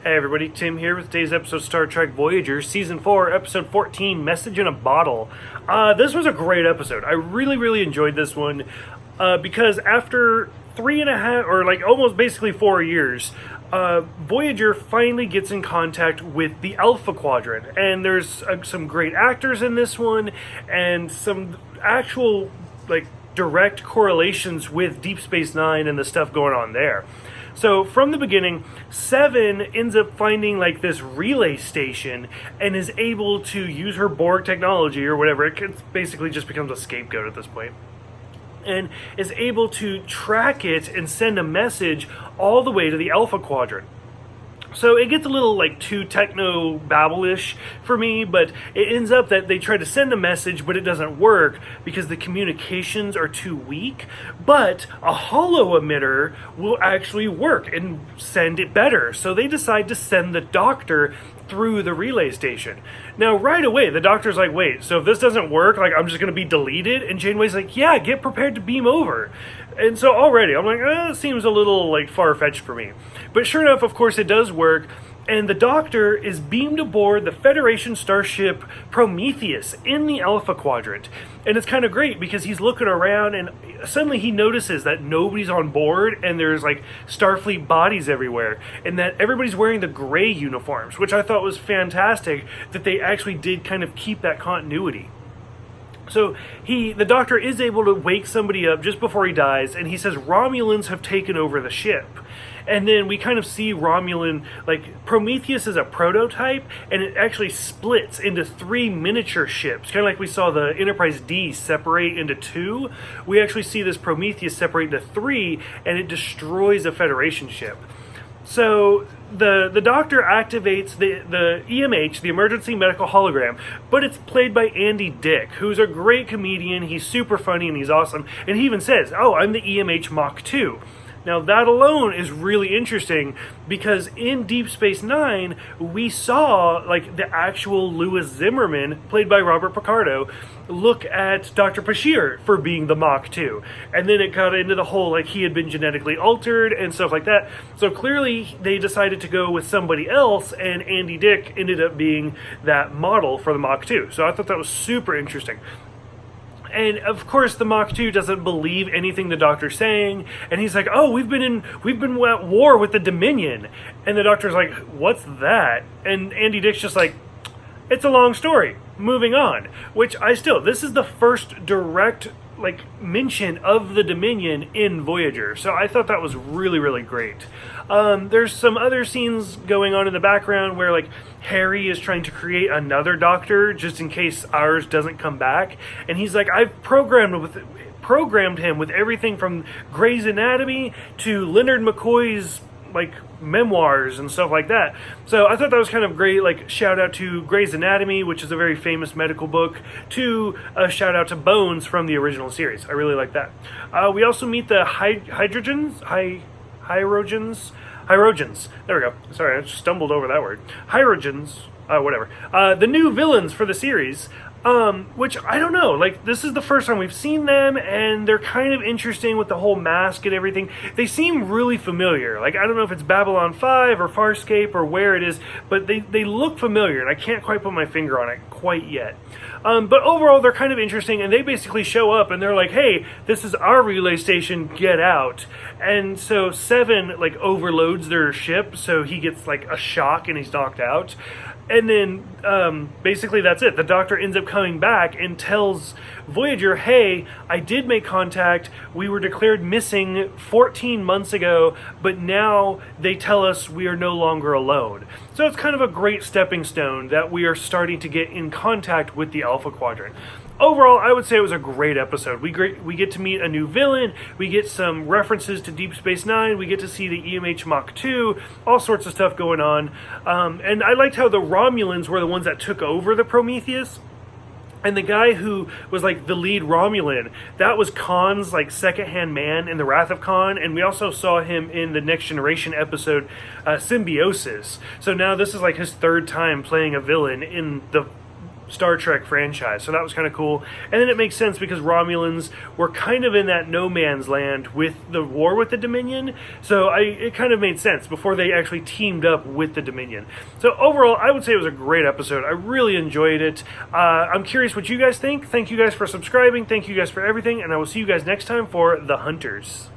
Hey everybody, Tim here with today's episode of Star Trek Voyager, Season 4, Episode 14, Message in a Bottle. This was a great episode. I really enjoyed this one because after 3.5, or like almost basically 4 years, Voyager finally gets in contact with the Alpha Quadrant. And there's some great actors in this one and some actual like direct correlations with Deep Space Nine and the stuff going on there. So from the beginning, Seven ends up finding like this relay station and is able to use her Borg technology or whatever. It basically just becomes a scapegoat at this point. And is able to track it and send a message all the way to the Alpha Quadrant. So it gets a little like too techno-babble-ish for me, but it ends up that they try to send a message, but it doesn't work because the communications are too weak. But a holo emitter will actually work and send it better. So they decide to send the Doctor through the relay station. Now, right away, the Doctor's like, wait, so if this doesn't work, like, I'm just going to be deleted? And Janeway's like, yeah, get prepared to beam over. And so already, I'm like, it seems a little, like, far-fetched for me. But sure enough, of course, it does work. And the Doctor is beamed aboard the Federation starship Prometheus in the Alpha Quadrant. And it's kind of great because he's looking around and suddenly he notices that nobody's on board and there's like Starfleet bodies everywhere. And that everybody's wearing the gray uniforms, which I thought was fantastic that they actually did kind of keep that continuity. So the Doctor is able to wake somebody up just before he dies, and he says Romulans have taken over the ship. And then we kind of see Romulan, like, Prometheus is a prototype, and it actually splits into 3 miniature ships. Kind of like we saw the Enterprise D separate into 2. We actually see this Prometheus separate into 3, and it destroys a Federation ship. So the Doctor activates the EMH, the Emergency Medical Hologram, but it's played by Andy Dick, who's a great comedian. He's super funny and he's awesome. And he even says, oh, I'm the EMH Mach 2. Now, that alone is really interesting because in Deep Space Nine, we saw like the actual Louis Zimmerman, played by Robert Picardo, look at Dr. Bashir for being the Mach 2. And then it got into the whole, like, he had been genetically altered and stuff like that. So clearly, they decided to go with somebody else, and Andy Dick ended up being that model for the Mach 2. So I thought that was super interesting. And of course, the Mach 2 doesn't believe anything the Doctor's saying, and he's like, "Oh, we've been at war with the Dominion," and the Doctor's like, "What's that?" And Andy Dick's just like, "It's a long story. Moving on." Which this is the first direct like mention of the Dominion in Voyager, so I thought that was really great. There's some other scenes going on in the background where like Harry is trying to create another Doctor just in case ours doesn't come back, and he's like, I've programmed him with everything from Grey's Anatomy to Leonard McCoy's like memoirs and stuff like that. So I thought that was kind of great, like shout out to Grey's Anatomy, which is a very famous medical book, to a shout out to Bones from the original series. I really like that. We also meet the Hydrogens. There we go. Sorry, I just stumbled over that word. Hydrogens. Whatever. The new villains for the series. Which, I don't know, like, this is the first time we've seen them, and they're kind of interesting with the whole mask and everything. They seem really familiar. Like, I don't know if it's Babylon 5 or Farscape or where it is, but they look familiar, and I can't quite put my finger on it quite yet. But overall, they're kind of interesting, and they basically show up, and they're like, hey, this is our relay station, get out. And so Seven, like, overloads their ship, so he gets, like, a shock, and he's knocked out. And then, basically that's it. The Doctor ends up coming back and tells Voyager, hey, I did make contact. We were declared missing 14 months ago, but now they tell us we are no longer alone. So it's kind of a great stepping stone that we are starting to get in contact with the Alpha Quadrant. Overall, I would say it was a great episode. We get to meet a new villain, we get some references to Deep Space Nine, we get to see the EMH Mach 2, all sorts of stuff going on. And I liked how the Romulans were the ones that took over the Prometheus. And the guy who was like the lead Romulan, that was Khan's like second-hand man in The Wrath of Khan, and we also saw him in the Next Generation episode Symbiosis. So now this is like his third time playing a villain in the Star Trek franchise. So that was kind of cool. And then it makes sense because Romulans were kind of in that no man's land with the war with the Dominion. So it kind of made sense before they actually teamed up with the Dominion. So overall, I would say it was a great episode. I really enjoyed it. I'm curious what you guys think. Thank you guys for subscribing. Thank you guys for everything. And I will see you guys next time for The Hunters.